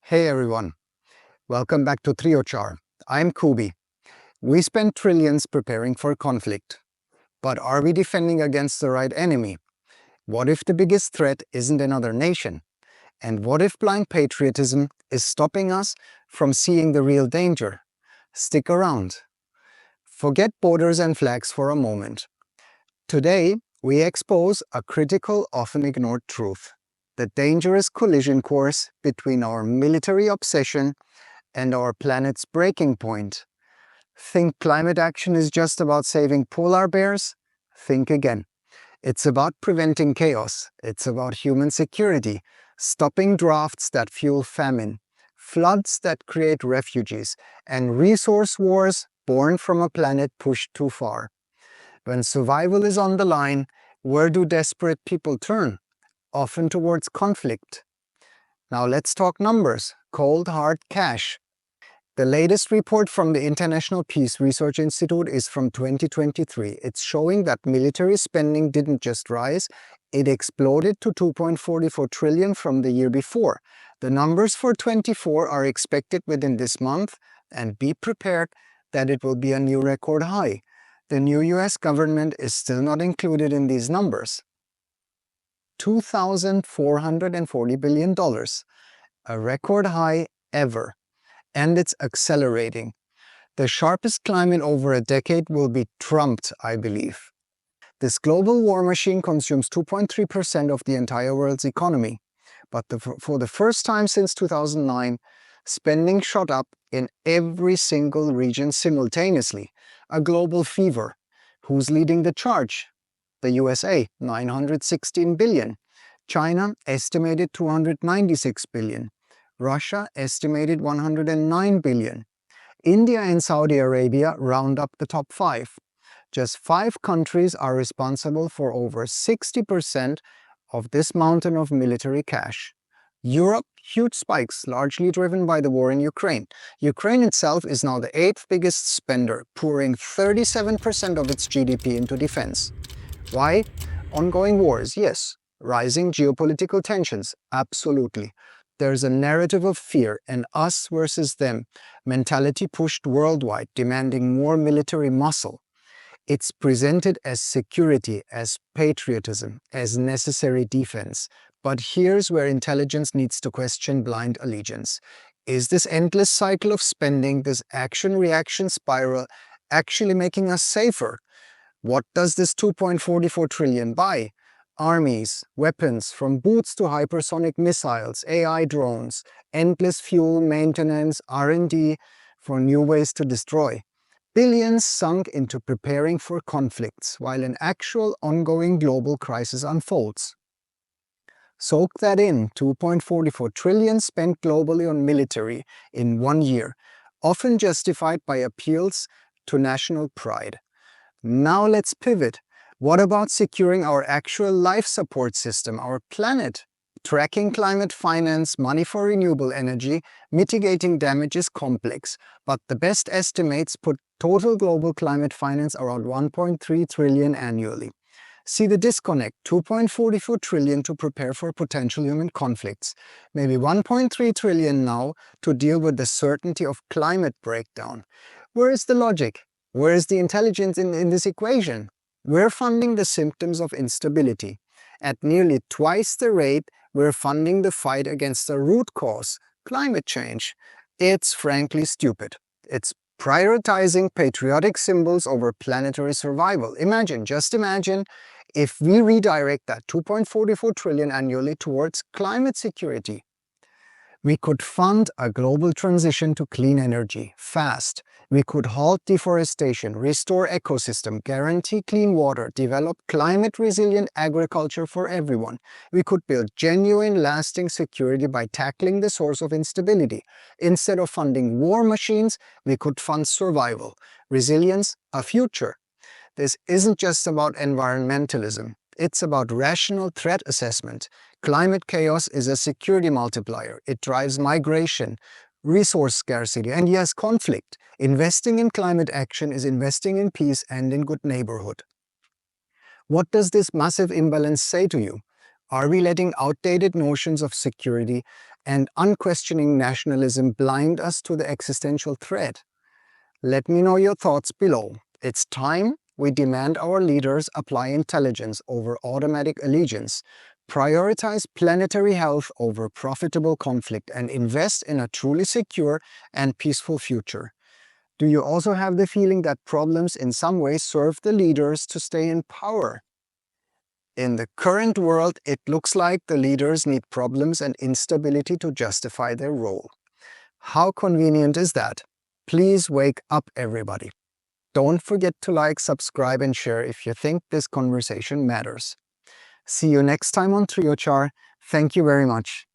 Hey everyone, welcome back to Triochar. I'm Kubi. We spend trillions preparing for conflict. But are we defending against the right enemy? What if the biggest threat isn't another nation? And what if blind patriotism is stopping us from seeing the real danger? Stick around. Forget borders and flags for a moment. Today, we expose a critical, often ignored truth: the dangerous collision course between our military obsession and our planet's breaking point. Think climate action is just about saving polar bears? Think again. It's about preventing chaos. It's about human security, stopping droughts that fuel famine, floods that create refugees, and resource wars born from a planet pushed too far. When survival is on the line, where do desperate people turn? Often towards conflict. Now let's talk numbers, cold hard cash. The latest report from the International Peace Research Institute is from 2023. It's showing that military spending didn't just rise, it exploded to 2.44 trillion from the year before. The numbers for 24 are expected within this month, and be prepared that it will be a new record high. The new US government is still not included in these numbers. $2,440 billion, a record high ever. And it's accelerating. The sharpest climb in over a decade will be trumped, I believe. This global war machine consumes 2.3% of the entire world's economy. But for the first time since 2009, spending shot up in every single region simultaneously. A global fever. Who's leading the charge? The USA, 916 billion. China, estimated 296 billion. Russia, estimated 109 billion. India and Saudi Arabia round up the top 5. Just 5 countries are responsible for over 60% of this mountain of military cash. Europe, huge spikes, largely driven by the war in Ukraine. Ukraine itself is now the 8th biggest spender, pouring 37% of its GDP into defense. Why? Ongoing wars, yes. Rising geopolitical tensions, absolutely. There's a narrative of fear, an us versus them mentality pushed worldwide, demanding more military muscle. It's presented as security, as patriotism, as necessary defense. But here's where intelligence needs to question blind allegiance. Is this endless cycle of spending, this action-reaction spiral, actually making us safer? What does this 2.44 trillion buy? Armies, weapons, from boots to hypersonic missiles, AI drones, endless fuel maintenance, R&D for new ways to destroy. Billions sunk into preparing for conflicts while an actual ongoing global crisis unfolds. Soak that in, 2.44 trillion spent globally on military in 1 year, often justified by appeals to national pride. Now let's pivot. What about securing our actual life support system, our planet? Tracking climate finance, money for renewable energy, mitigating damage is complex, but the best estimates put total global climate finance around 1.3 trillion annually. See the disconnect, 2.44 trillion to prepare for potential human conflicts, maybe 1.3 trillion now to deal with the certainty of climate breakdown. Where is the logic? Where is the intelligence in this equation? We're funding the symptoms of instability. At nearly twice the rate, we're funding the fight against the root cause, climate change. It's frankly stupid. It's prioritizing patriotic symbols over planetary survival. Just imagine if we redirect that 2.44 trillion annually towards climate security. We could fund a global transition to clean energy, fast. We could halt deforestation, restore ecosystem, guarantee clean water, develop climate-resilient agriculture for everyone. We could build genuine, lasting security by tackling the source of instability. Instead of funding war machines, we could fund survival, resilience, a future. This isn't just about environmentalism. It's about rational threat assessment. Climate chaos is a security multiplier. It drives migration, resource scarcity, and yes, conflict. Investing in climate action is investing in peace and in good neighborhood. What does this massive imbalance say to you? Are we letting outdated notions of security and unquestioning nationalism blind us to the existential threat? Let me know your thoughts below. It's time we demand our leaders apply intelligence over automatic allegiance, prioritize planetary health over profitable conflict, and invest in a truly secure and peaceful future. Do you also have the feeling that problems in some way serve the leaders to stay in power? In the current world, it looks like the leaders need problems and instability to justify their role. How convenient is that? Please wake up, everybody. Don't forget to like, subscribe, and share if you think this conversation matters. See you next time on TrioChar. Thank you very much.